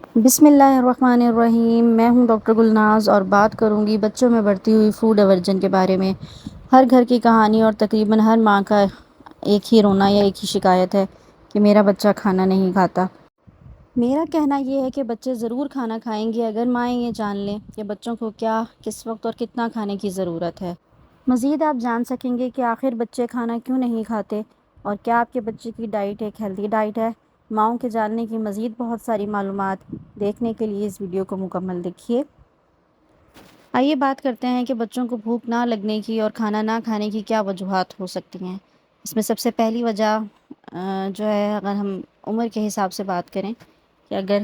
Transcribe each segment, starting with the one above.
بسم اللہ الرحمن الرحیم۔ میں ہوں ڈاکٹر گلناز اور بات کروں گی بچوں میں بڑھتی ہوئی فوڈ ایورجن کے بارے میں۔ ہر گھر کی کہانی اور تقریباً ہر ماں کا ایک ہی رونا یا ایک ہی شکایت ہے کہ میرا بچہ کھانا نہیں کھاتا۔ میرا کہنا یہ ہے کہ بچے ضرور کھانا کھائیں گے اگر مائیں یہ جان لیں کہ بچوں کو کیا، کس وقت اور کتنا کھانے کی ضرورت ہے۔ مزید آپ جان سکیں گے کہ آخر بچے کھانا کیوں نہیں کھاتے اور کیا آپ کے بچے کی ڈائٹ ایک ہیلتھی ڈائٹ ہے۔ ماؤں کے جاننے کی مزید بہت ساری معلومات دیکھنے کے لیے اس ویڈیو کو مکمل دیکھیے۔ آئیے بات کرتے ہیں کہ بچوں کو بھوک نہ لگنے کی اور کھانا نہ کھانے کی کیا وجوہات ہو سکتی ہیں۔ اس میں سب سے پہلی وجہ جو ہے، اگر ہم عمر کے حساب سے بات کریں کہ اگر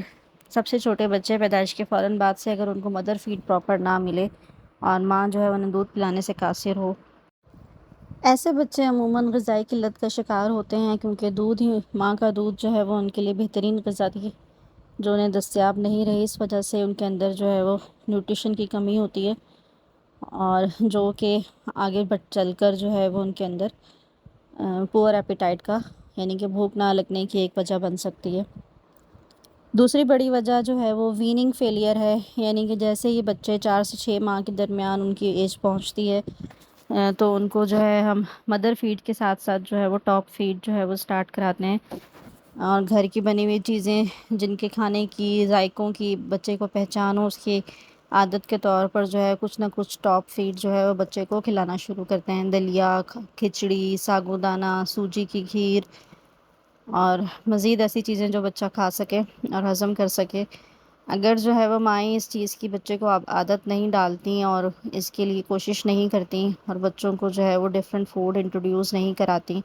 سب سے چھوٹے بچے پیدائش کے فوراً بعد سے اگر ان کو مدر فیڈ پراپر نہ ملے اور ماں جو ہے انہیں دودھ پلانے سے قاصر ہو، ایسے بچے عموماً غذائی قلت کا شکار ہوتے ہیں، کیونکہ دودھ ہی، ماں کا دودھ جو ہے وہ ان کے لیے بہترین غذا تھی جو انہیں دستیاب نہیں رہی۔ اس وجہ سے ان کے اندر جو ہے وہ نیوٹریشن کی کمی ہوتی ہے، اور جو کہ آگے چل کر جو ہے وہ ان کے اندر پور ایپیٹائٹ کا، یعنی کہ بھوک نہ لگنے کی ایک وجہ بن سکتی ہے۔ دوسری بڑی وجہ جو ہے وہ ویننگ فیلئر ہے، یعنی کہ جیسے یہ بچے 4 سے 6 ماہ کے درمیان ان کی ایج پہنچتی ہے تو ان کو جو ہے ہم مدر فیڈ کے ساتھ ساتھ جو ہے وہ ٹاپ فیڈ جو ہے وہ سٹارٹ کراتے ہیں، اور گھر کی بنی ہوئی چیزیں جن کے کھانے کی، ذائقوں کی بچے کو پہچان ہو، اس کی عادت کے طور پر جو ہے کچھ نہ کچھ ٹاپ فیڈ جو ہے وہ بچے کو کھلانا شروع کرتے ہیں۔ دلیا، کھچڑی، ساگودانہ، سوجی کی کھیر اور مزید ایسی چیزیں جو بچہ کھا سکے اور ہضم کر سکے۔ اگر جو ہے وہ مائیں اس چیز کی بچے کو عادت نہیں ڈالتی اور اس کے لیے کوشش نہیں کرتی اور بچوں کو جو ہے وہ ڈیفرنٹ فوڈ انٹروڈیوس نہیں کراتی،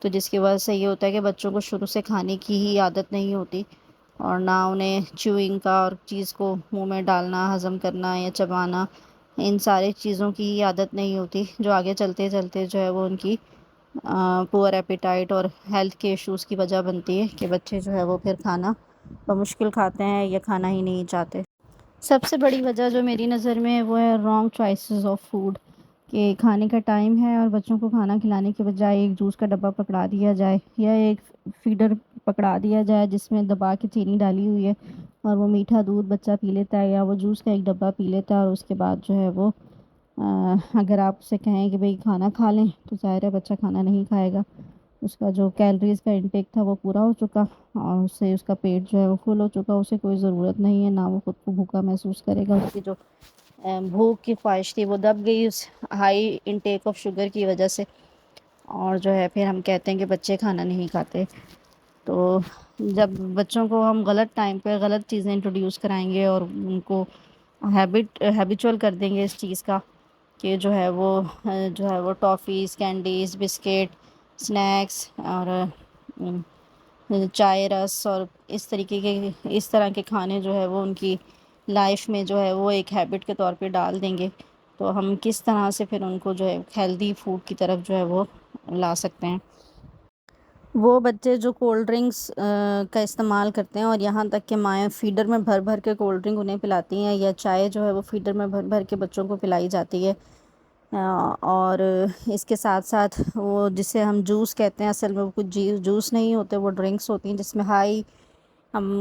تو جس کی وجہ سے یہ ہوتا ہے کہ بچوں کو شروع سے کھانے کی ہی عادت نہیں ہوتی، اور نہ انہیں چیوئنگ کا اور چیز کو منہ میں ڈالنا، ہضم کرنا یا چبانا، ان سارے چیزوں کی ہی عادت نہیں ہوتی، جو آگے چلتے چلتے جو ہے وہ ان کی پور ایپیٹائٹ اور ہیلتھ کے ایشوز کی وجہ بنتی ہے کہ بچے جو ہے وہ پھر کھانا بمشکل کھاتے ہیں یا کھانا ہی نہیں چاہتے۔ سب سے بڑی وجہ جو میری نظر میں ہے وہ ہے رانگ چوائسیز آف فوڈ، کہ کھانے کا ٹائم ہے اور بچوں کو کھانا کھلانے کے بجائے ایک جوس کا ڈبہ پکڑا دیا جائے یا ایک فیڈر پکڑا دیا جائے جس میں دبا کے چینی ڈالی ہوئی ہے، اور وہ میٹھا دودھ بچہ پی لیتا ہے یا وہ جوس کا ایک ڈبہ پی لیتا ہے، اور اس کے بعد جو ہے وہ اگر آپ اسے کہیں کہ بھئی کھانا کھا لیں تو ظاہر ہے بچہ کھانا نہیں کھائے گا۔ اس کا جو کیلریز کا انٹیک تھا وہ پورا ہو چکا اور اس سے اس کا پیٹ جو ہے وہ فل ہو چکا، اسے کوئی ضرورت نہیں ہے، نہ وہ خود کو بھوکا محسوس کرے گا۔ اس کی جو بھوک کی خواہش تھی وہ دب گئی اس ہائی انٹیک آف شوگر کی وجہ سے، اور جو ہے پھر ہم کہتے ہیں کہ بچے کھانا نہیں کھاتے۔ تو جب بچوں کو ہم غلط ٹائم پہ غلط چیزیں انٹروڈیوس کرائیں گے اور ان کو ہیبیچول کر دیں گے اس چیز کا کہ جو ہے وہ ٹافیز، کینڈیز، بسکٹ، سنیکس اور چائے، رس اور اس طرح کے کھانے جو ہے وہ ان کی لائف میں جو ہے وہ ایک ہیبٹ کے طور پہ ڈال دیں گے، تو ہم کس طرح سے پھر ان کو جو ہے ہیلدی فوڈ کی طرف جو ہے وہ لا سکتے ہیں۔ وہ بچے جو کولڈ ڈرنکس کا استعمال کرتے ہیں، اور یہاں تک کہ مائیں فیڈر میں بھر بھر کے کولڈ ڈرنک انہیں پلاتی ہیں، یا چائے جو ہے وہ فیڈر میں بھر بھر کے بچوں کو پلائی جاتی ہے، اور اس کے ساتھ ساتھ وہ جسے ہم جوس کہتے ہیں، اصل میں وہ کچھ جوس نہیں ہوتے، وہ ڈرنکس ہوتی ہیں جس میں ہائی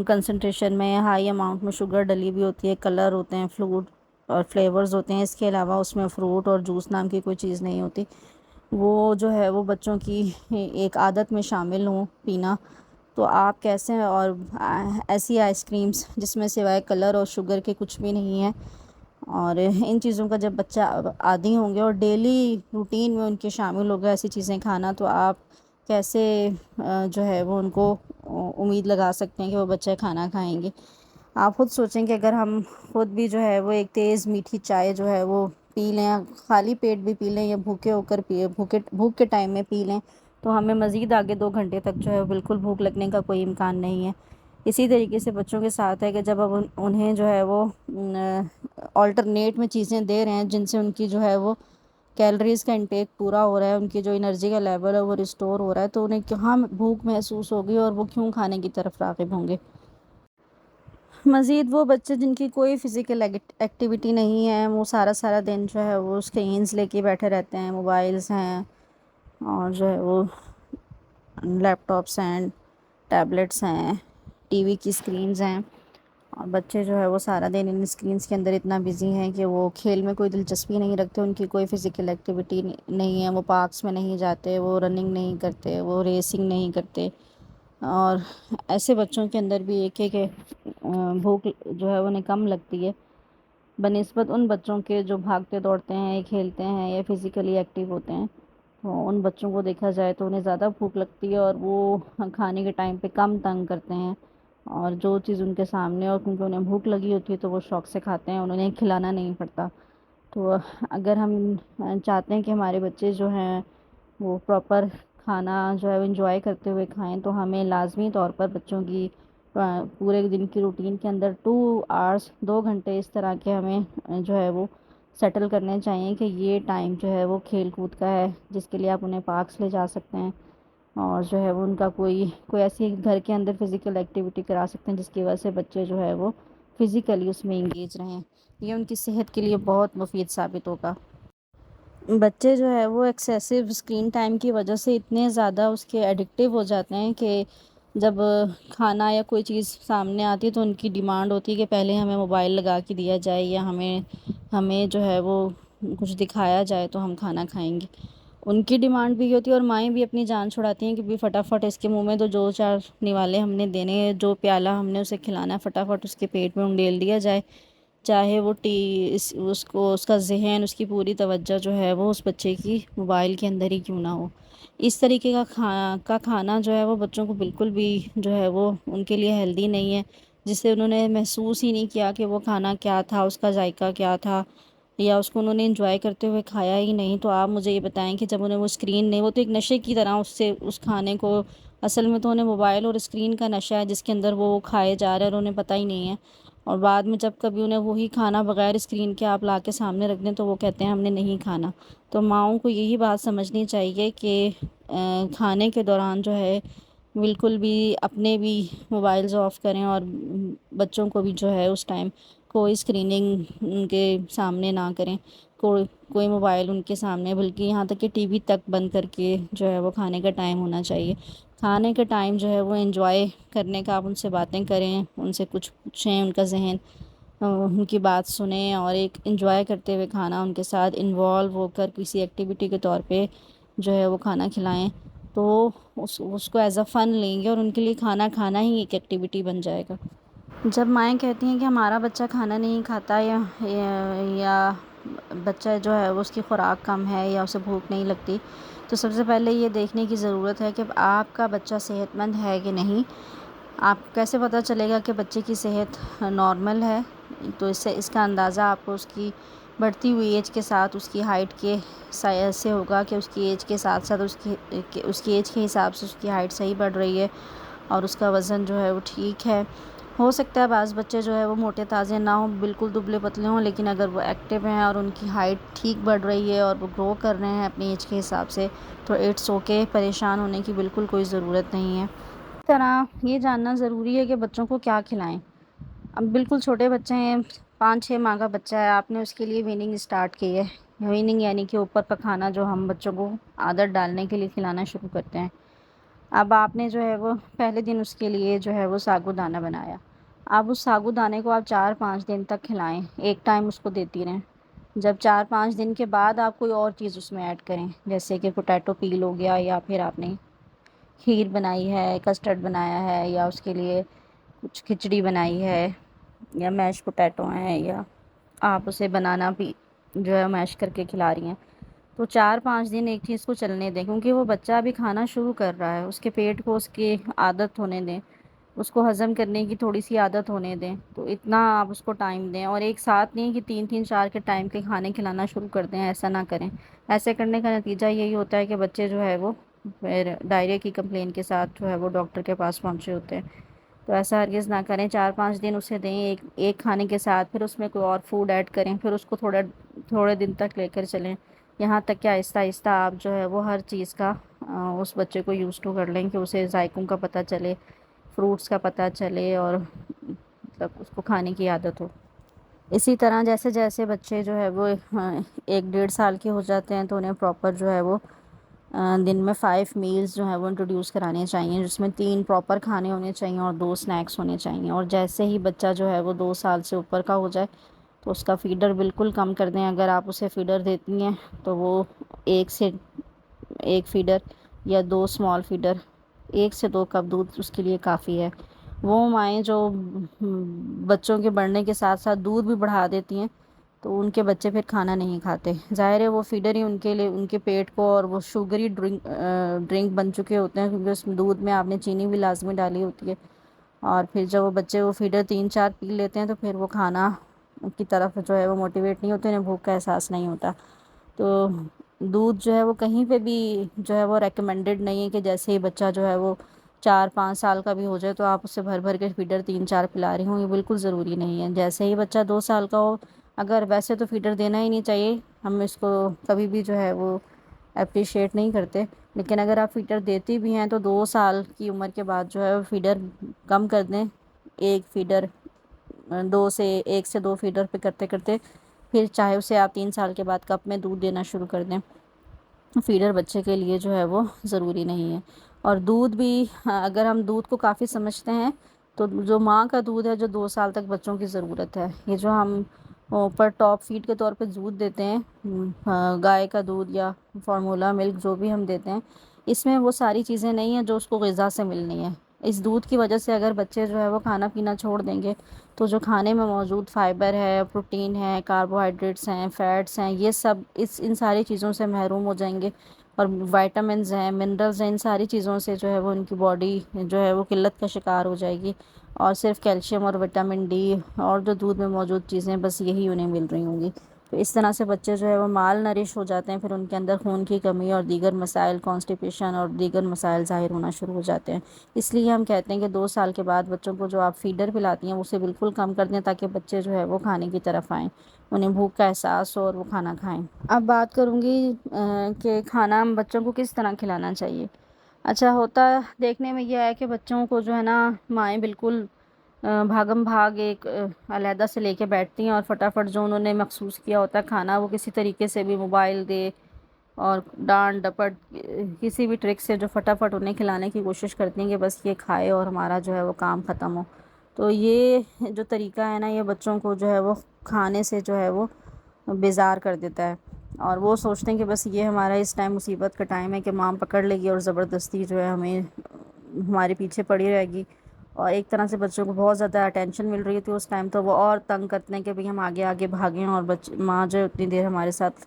کنسنٹریشن میں، ہائی اماؤنٹ میں شوگر ڈلی ہوئی ہوتی ہے، کلر ہوتے ہیں، فلوڈ اور فلیورز ہوتے ہیں، اس کے علاوہ اس میں فروٹ اور جوس نام کی کوئی چیز نہیں ہوتی۔ وہ جو ہے وہ بچوں کی ایک عادت میں شامل ہوں پینا، تو آپ کیسے، اور ایسی آئس کریمز جس میں سوائے کلر اور شوگر کے کچھ بھی نہیں ہے، اور ان چیزوں کا جب بچہ عادی ہوں گے اور ڈیلی روٹین میں ان کے شامل ہوگا ایسی چیزیں کھانا، تو آپ کیسے جو ہے وہ ان کو امید لگا سکتے ہیں کہ وہ بچے کھانا کھائیں گے۔ آپ خود سوچیں کہ اگر ہم خود بھی جو ہے وہ ایک تیز میٹھی چائے جو ہے وہ پی لیں، خالی پیٹ بھی پی لیں یا بھوکے ہو کر بھوک کے ٹائم میں پی لیں، تو ہمیں مزید آگے 2 گھنٹے تک جو ہے بالکل بھوک لگنے کا کوئی امکان نہیں ہے۔ اسی طریقے سے بچوں کے ساتھ ہے کہ جب اب انہیں جو ہے وہ آلٹرنیٹ میں چیزیں دے رہے ہیں جن سے ان کی جو ہے وہ کیلریز کا انٹیک پورا ہو رہا ہے، ان کی جو انرجی کا لیول ہے وہ ریسٹور ہو رہا ہے، تو انہیں کہاں بھوک محسوس ہوگی اور وہ کیوں کھانے کی طرف راغب ہوں گے۔ مزید وہ بچے جن کی کوئی فزیکل ایکٹیویٹی نہیں ہے، وہ سارا دن جو ہے وہ اسکرینز لے کے بیٹھے رہتے ہیں، موبائلز ہیں اور جو ہے وہ لیپ ٹاپس ہیں، ٹیبلٹس ہیں، ٹی وی کی اسکرینز ہیں، اور بچے جو ہے وہ سارا دن ان اسکرینس کے اندر اتنا بزی ہیں کہ وہ کھیل میں کوئی دلچسپی نہیں رکھتے، ان کی کوئی فزیکل ایکٹیویٹی نہیں ہے، وہ پارکس میں نہیں جاتے، وہ رننگ نہیں کرتے، وہ ریسنگ نہیں کرتے۔ اور ایسے بچوں کے اندر بھی ایک ہے کہ بھوک جو ہے انہیں کم لگتی ہے بنسبت ان بچوں کے جو بھاگتے دوڑتے ہیں، کھیلتے ہیں یا فزیکلی ایکٹیو ہوتے ہیں۔ تو ان بچوں کو دیکھا جائے تو انہیں زیادہ بھوک لگتی ہے، اور وہ کھانے کے ٹائم پہ کم تنگ کرتے ہیں، اور جو چیز ان کے سامنے اور کیونکہ انہیں بھوک لگی ہوتی ہے تو وہ شوق سے کھاتے ہیں، انہیں کھلانا نہیں پڑتا۔ تو اگر ہم چاہتے ہیں کہ ہمارے بچے جو ہیں وہ پراپر کھانا جو ہے وہ انجوائے کرتے ہوئے کھائیں، تو ہمیں لازمی طور پر بچوں کی پورے دن کی روٹین کے اندر 2 آورس 2 گھنٹے اس طرح کے ہمیں جو ہے وہ سیٹل کرنے چاہیے کہ یہ ٹائم جو ہے وہ کھیل کود کا ہے، جس کے لیے آپ انہیں پارکس لے جا سکتے ہیں، اور جو ہے وہ ان کا کوئی ایسی گھر کے اندر فزیکل ایکٹیویٹی کرا سکتے ہیں جس کی وجہ سے بچے جو ہے وہ فزیکلی اس میں انگیج رہیں۔ یہ ان کی صحت کے لیے بہت مفید ثابت ہوگا۔ بچے جو ہے وہ ایکسیسو اسکرین ٹائم کی وجہ سے اتنے زیادہ اس کے ایڈکٹیو ہو جاتے ہیں کہ جب کھانا یا کوئی چیز سامنے آتی ہے تو ان کی ڈیمانڈ ہوتی ہے کہ پہلے ہمیں موبائل لگا کے دیا جائے، یا ہمیں جو ہے وہ کچھ دکھایا جائے تو ہم کھانا کھائیں گے۔ ان کی ڈیمانڈ بھی ہوتی ہے، اور مائیں بھی اپنی جان چھڑاتی ہیں کہ بھی فٹافٹ اس کے منہ میں تو جو چار نوالے ہم نے دینے ہیں، جو پیالہ ہم نے اسے کھلانا ہے فٹافٹ اس کے پیٹ میں انڈیل دیا جائے، چاہے وہ اس کا ذہن، اس کی پوری توجہ جو ہے وہ اس بچے کی موبائل کے اندر ہی کیوں نہ ہو۔ اس طریقے کا کھانا جو ہے وہ بچوں کو بالکل بھی جو ہے وہ ان کے لیے ہیلدی نہیں ہے، جس سے انہوں نے محسوس ہی نہیں کیا کہ وہ کھانا کیا تھا، اس کا ذائقہ کیا تھا، یا اس کو انہوں نے انجوائے کرتے ہوئے کھایا ہی نہیں۔ تو آپ مجھے یہ بتائیں کہ جب انہیں وہ اسکرین نہیں، وہ تو ایک نشے کی طرح اس کھانے کو، اصل میں تو انہیں موبائل اور اسکرین کا نشہ ہے جس کے اندر وہ کھائے جا رہے ہیں اور انہیں پتہ ہی نہیں ہے، اور بعد میں جب کبھی انہیں وہی کھانا بغیر اسکرین کے آپ لا کے سامنے رکھ دیں تو وہ کہتے ہیں ہم نے نہیں کھانا۔ تو ماؤں کو یہی بات سمجھنی چاہیے کہ کھانے کے دوران جو ہے بالکل بھی اپنے بھی موبائلز آف کریں، اور بچوں کو بھی جو ہے اس ٹائم کوئی اسکریننگ ان کے سامنے نہ کریں، کوئی موبائل ان کے سامنے، بلکہ یہاں تک کہ ٹی وی تک بند کر کے جو ہے وہ کھانے کا ٹائم ہونا چاہیے۔ کھانے کا ٹائم جو ہے وہ انجوائے کرنے کا، آپ ان سے باتیں کریں، ان سے کچھ پوچھیں، ان کا ذہن ان کی بات سنیں، اور ایک انجوائے کرتے ہوئے کھانا ان کے ساتھ انوالو ہو کر کسی ایکٹیویٹی کے طور پہ جو ہے وہ کھانا کھلائیں، تو اس کو ایز اے فن لیں گے، اور ان کے لیے کھانا کھانا ہی ایک ایکٹیویٹی بن جائے گا۔ جب مائیں کہتی ہیں کہ ہمارا بچہ کھانا نہیں کھاتا، یا بچہ جو ہے وہ اس کی خوراک کم ہے یا اسے بھوک نہیں لگتی، تو سب سے پہلے یہ دیکھنے کی ضرورت ہے کہ آپ کا بچہ صحت مند ہے کہ نہیں۔ آپ کیسے پتہ چلے گا کہ بچے کی صحت نارمل ہے؟ تو اس کا اندازہ آپ کو اس کی بڑھتی ہوئی ایج کے ساتھ اس کی ہائٹ کے سے ہوگا کہ اس کی ایج کے ساتھ ساتھ اس کی ایج کے حساب سے اس کی ہائٹ صحیح بڑھ رہی ہے، اور اس کا وزن جو ہے وہ ٹھیک ہے۔ ہو سکتا ہے بعض بچے جو ہے وہ موٹے تازے نہ ہوں، بالکل دبلے پتلے ہوں، لیکن اگر وہ ایکٹیو ہیں اور ان کی ہائٹ ٹھیک بڑھ رہی ہے اور وہ گرو کر رہے ہیں اپنی ایج کے حساب سے، تو اٹس اوکے، پریشان ہونے کی بالکل کوئی ضرورت نہیں ہے۔ اس طرح یہ جاننا ضروری ہے کہ بچوں کو کیا کھلائیں۔ اب بالکل چھوٹے بچے ہیں، 5-6 ماہ کا بچہ ہے، آپ نے اس کے لیے ویننگ اسٹارٹ کی ہے۔ ویننگ یعنی کہ اوپر کا کھانا جو ہم بچوں کو عادت ڈالنے کے لیے کھلانا شروع کرتے ہیں۔ اب آپ نے جو ہے وہ پہلے دن اس کے لیے جو ہے وہ ساگو دانہ بنایا، اب اس ساگو دانے کو آپ 4-5 دن تک کھلائیں، ایک ٹائم اس کو دیتی رہیں۔ جب 4-5 دن کے بعد آپ کوئی اور چیز اس میں ایڈ کریں، جیسے کہ پوٹیٹو پیل ہو گیا، یا پھر آپ نے کھیر بنائی ہے، کسٹرڈ بنایا ہے، یا اس کے لیے کچھ کھچڑی بنائی ہے، یا میش پوٹیٹو ہیں، یا آپ اسے بنانا بھی جو ہے میش کر کے کھلا رہی ہیں، تو 4-5 دن ایک چیز کو چلنے دیں، کیونکہ وہ بچہ ابھی کھانا شروع کر رہا ہے، اس کے پیٹ کو اس کی عادت ہونے دیں، اس کو ہضم کرنے کی تھوڑی سی عادت ہونے دیں، تو اتنا آپ اس کو ٹائم دیں، اور ایک ساتھ نہیں کہ 3-3-4 کے ٹائم کے کھانے کھلانا شروع کر دیں، ایسا نہ کریں۔ ایسے کرنے کا نتیجہ یہی ہوتا ہے کہ بچے جو ہے وہ پھر ڈائریا کی کمپلین کے ساتھ جو ہے وہ ڈاکٹر کے پاس پہنچے ہوتے ہیں۔ تو ایسا ہرگز نہ کریں، 4-5 دن اسے دیں ایک کھانے کے ساتھ، پھر اس میں کوئی اور فوڈ ایڈ کریں، پھر اس کو تھوڑے دن تک لے کر چلیں، یہاں تک کہ آہستہ آہستہ آپ جو ہے وہ ہر چیز کا اس بچے کو یوز ٹو کر لیں، کہ اسے ذائقوں کا پتہ چلے، فروٹس کا پتہ چلے، اور مطلب اس کو کھانے کی عادت ہو۔ اسی طرح جیسے جیسے بچے جو ہے وہ 1-1.5 سال کے ہو جاتے ہیں تو انہیں پراپر جو ہے وہ دن میں 5 میلز جو ہیں وہ انٹروڈیوس کرانے چاہیے، جس میں 3 پراپر کھانے ہونے چاہیے اور 2 سنیکس ہونے چاہیے۔ اور جیسے ہی بچہ جو ہے وہ 2 سال سے اوپر کا ہو جائے تو اس کا فیڈر بالکل کم کر دیں۔ اگر آپ اسے فیڈر دیتی ہیں تو وہ ایک فیڈر یا 2 اسمال فیڈر، 1 سے 2 کپ دودھ اس کے لیے کافی ہے۔ وہ مائیں جو بچوں کے بڑھنے کے ساتھ ساتھ دودھ بھی بڑھا دیتی ہیں تو ان کے بچے پھر کھانا نہیں کھاتے، ظاہر ہے وہ فیڈر ہی ان کے لیے ان کے پیٹ کو، اور وہ شوگری ڈرنک بن چکے ہوتے ہیں کیونکہ اس میں دودھ میں آپ نے چینی بھی لازمی ڈالی ہوتی ہے۔ اور پھر جب وہ بچے وہ فیڈر 3 4 پی لیتے ہیں تو پھر وہ کھانا کی طرف جو ہے وہ موٹیویٹ نہیں ہوتے، انہیں بھوک کا احساس نہیں ہوتا۔ تو دودھ جو ہے وہ کہیں پہ بھی جو ہے وہ ریکمینڈڈ نہیں ہے کہ جیسے ہی بچہ جو ہے وہ 4 5 سال کا بھی ہو جائے تو آپ اسے بھر بھر کے فیڈر 3 4 پلا رہی ہوں، یہ بالکل ضروری نہیں ہے۔ جیسے ہی بچہ 2 سال کا ہو، اگر ویسے تو فیڈر دینا ہی نہیں چاہیے، ہم اس کو کبھی بھی جو ہے وہ اپریشیٹ نہیں کرتے، لیکن اگر آپ فیڈر دیتی بھی ہیں تو 2 سال کی عمر کے بعد جو ہے وہ فیڈر کم کر دیں، ایک فیڈر 1 سے 2 فیڈر پہ کرتے کرتے پھر چاہے اسے آپ 3 سال کے بعد کپ میں دودھ دینا شروع کر دیں۔ فیڈر بچے کے لیے جو ہے وہ ضروری نہیں ہے۔ اور دودھ بھی اگر ہم دودھ کو کافی سمجھتے ہیں تو جو ماں کا دودھ ہے جو 2 سال تک بچوں کی ضرورت ہے، یہ جو ہم اوپر ٹاپ فیڈ کے طور پہ دودھ دیتے ہیں، گائے کا دودھ یا فارمولا ملک جو بھی ہم دیتے ہیں، اس میں وہ ساری چیزیں نہیں ہیں جو اس کو غذا سے ملنی ہے۔ اس دودھ کی وجہ سے اگر بچے جو ہے وہ کھانا پینا چھوڑ دیں گے تو جو کھانے میں موجود فائبر ہے، پروٹین ہے، کاربوہائیڈریٹس ہیں، فیٹس ہیں، یہ سب ان ساری چیزوں سے محروم ہو جائیں گے، اور وائٹامنز ہیں، منرلز ہیں، ان ساری چیزوں سے جو ہے وہ ان کی باڈی جو ہے وہ قلت کا شکار ہو جائے گی، اور صرف کیلشیم اور وٹامن ڈی اور جو دودھ میں موجود چیزیں بس یہی انہیں مل رہی ہوں گی۔ تو اس طرح سے بچے جو ہے وہ مال نرش ہو جاتے ہیں، پھر ان کے اندر خون کی کمی اور دیگر مسائل، کانسٹیپیشن اور دیگر مسائل ظاہر ہونا شروع ہو جاتے ہیں۔ اس لیے ہم کہتے ہیں کہ 2 سال کے بعد بچوں کو جو آپ فیڈر پلاتی ہیں اسے بالکل کم کر دیں تاکہ بچے جو ہے وہ کھانے کی طرف آئیں، انہیں بھوک کا احساس ہو اور وہ کھانا کھائیں۔ اب بات کروں گی کہ کھانا ہم بچوں کو کس طرح کھلانا چاہیے۔ اچھا، ہوتا دیکھنے میں یہ ہے کہ بچوں کو جو ہے نا مائیں بالکل بھاگم بھاگ ایک علیحدہ سے لے کے بیٹھتی ہیں، اور فٹافٹ جو انہوں نے مخصوص کیا ہوتا ہے کھانا وہ کسی طریقے سے بھی موبائل دے اور ڈانٹ ڈپٹ کسی بھی ٹرک سے جو فٹافٹ انہیں کھلانے کی کوشش کرتی ہیں کہ بس یہ کھائے اور ہمارا جو ہے وہ کام ختم ہو۔ تو یہ جو طریقہ ہے نا، یہ بچوں کو جو ہے وہ کھانے سے جو ہے وہ بیزار کر دیتا ہے، اور وہ سوچتے ہیں کہ بس یہ ہمارا اس ٹائم مصیبت کا ٹائم ہے کہ ماں پکڑ لے گی اور زبردستی جو ہے ہمیں ہمارے پیچھے پڑی رہے گی، اور ایک طرح سے بچوں کو بہت زیادہ اٹینشن مل رہی تھی اس ٹائم، تو وہ اور تنگ کرتے ہیں کہ بھئی ہم آگے آگے بھاگیں، اور ماں جو اتنی دیر ہمارے ساتھ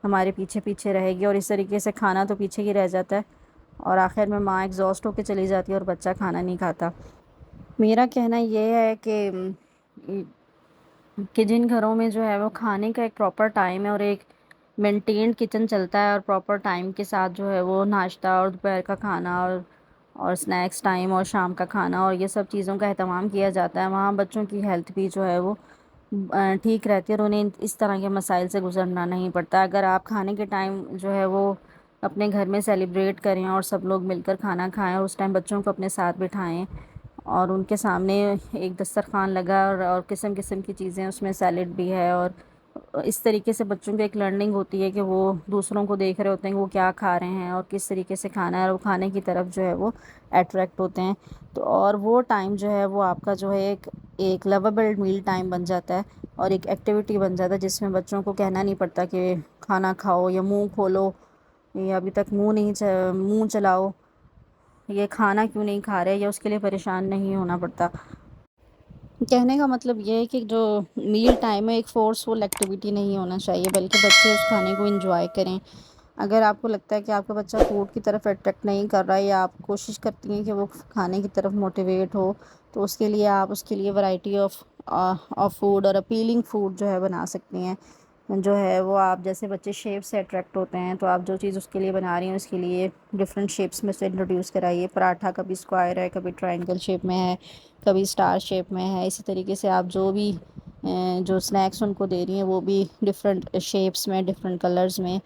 ہمارے پیچھے پیچھے رہے گی، اور اس طریقے سے کھانا تو پیچھے ہی رہ جاتا ہے، اور آخر میں ماں ایگزاسٹ ہو کے چلی جاتی ہے اور بچہ کھانا نہیں کھاتا۔ میرا کہنا یہ ہے کہ جن گھروں میں جو ہے وہ کھانے کا ایک پراپر ٹائم ہے اور ایک مینٹینڈ کچن چلتا ہے، اور پراپر ٹائم کے ساتھ جو ہے وہ ناشتہ اور دوپہر کا کھانا اور سنیکس ٹائم اور شام کا کھانا اور یہ سب چیزوں کا اہتمام کیا جاتا ہے، وہاں بچوں کی ہیلتھ بھی جو ہے وہ ٹھیک رہتی ہے اور انہیں اس طرح کے مسائل سے گزرنا نہیں پڑتا۔ اگر آپ کھانے کے ٹائم جو ہے وہ اپنے گھر میں سیلیبریٹ کریں اور سب لوگ مل کر کھانا کھائیں، اور اس ٹائم بچوں کو اپنے ساتھ بٹھائیں اور ان کے سامنے ایک دسترخوان لگا اور قسم قسم کی چیزیں، اس میں سیلڈ بھی ہے، اور اس طریقے سے بچوں کو ایک لرننگ ہوتی ہے کہ وہ دوسروں کو دیکھ رہے ہوتے ہیں کہ وہ کیا کھا رہے ہیں اور کس طریقے سے کھانا ہے، اور وہ کھانے کی طرف جو ہے وہ اٹریکٹ ہوتے ہیں۔ تو اور وہ ٹائم جو ہے وہ آپ کا جو ہے ایک لویبل میل ٹائم بن جاتا ہے اور ایک ایکٹیویٹی بن جاتا ہے جس میں بچوں کو کہنا نہیں پڑتا کہ کھانا کھاؤ یا منہ کھولو یا ابھی تک منہ چلاؤ، یہ کھانا کیوں نہیں کھا رہے، یا اس کے لیے پریشان نہیں ہونا پڑتا۔ کہنے کا مطلب یہ ہے کہ جو میل ٹائم ہے ایک فورسفل ایکٹیویٹی نہیں ہونا چاہیے، بلکہ بچے اس کھانے کو انجوائے کریں۔ اگر آپ کو لگتا ہے کہ آپ کا بچہ فوڈ کی طرف اٹریکٹ نہیں کر رہا ہے، یا آپ کوشش کرتی ہیں کہ وہ کھانے کی طرف موٹیویٹ ہو، تو اس کے لیے آپ اس کے لیے ورائٹی آف فوڈ اور اپیلنگ فوڈ جو ہے بنا سکتی ہیں، جو ہے وہ آپ جیسے بچے شیپ سے اٹریکٹ ہوتے ہیں تو آپ جو چیز اس کے لیے بنا رہی ہیں اس کے لیے ڈفرینٹ شیپس میں سے انٹروڈیوس کرائیے۔ پراٹھا کبھی اسکوائر ہے، کبھی ٹرائنگل شیپ میں ہے، کبھی اسٹار شیپ میں ہے، اسی طریقے سے آپ جو بھی جو اسنیکس ان کو دے رہی ہیں وہ بھی ڈفرینٹ شیپس میں، ڈفرینٹ کلرز میں،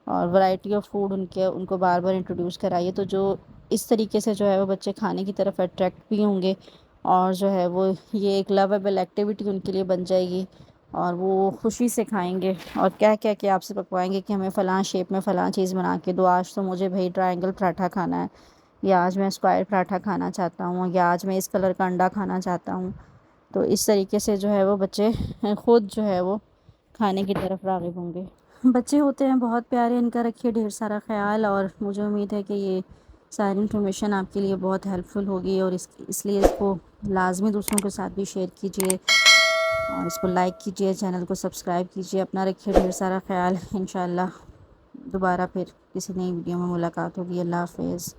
اور ورائٹی آف فوڈ ان کو بار بار انٹروڈیوس کرائیے، تو جو اس طریقے سے جو ہے وہ بچے کھانے کی طرف اٹریکٹ بھی ہوں گے، اور جو ہے وہ یہ ایک لویبل ایکٹیویٹی ان کے لیے بن جائے گی، اور وہ خوشی سے کھائیں گے اور کہہ کہہ کے آپ سے پکوائیں گے کہ ہمیں فلاں شیپ میں فلاں چیز بنا کے دو، آج تو مجھے بھائی ٹرائنگل پراٹھا کھانا ہے، یا آج میں اسکوائر پراٹھا کھانا چاہتا ہوں، یا آج میں اس کلر کا انڈا کھانا چاہتا ہوں۔ تو اس طریقے سے جو ہے وہ بچے خود جو ہے وہ کھانے کی طرف راغب ہوں گے۔ بچے ہوتے ہیں بہت پیارے، ان کا رکھیے ڈھیر سارا خیال، اور مجھے امید ہے کہ یہ ساری انفارمیشن آپ کے لیے بہت ہیلپ فل ہوگی، اور اس لیے اس کو لازمی دوسروں کے ساتھ بھی شیئر کیجیے، اور اس کو لائک کیجیے، چینل کو سبسکرائب کیجیے۔ اپنا رکھیے ڈھیر سارا خیال، انشاءاللہ دوبارہ پھر کسی نئی ویڈیو میں ملاقات ہوگی۔ اللہ حافظ۔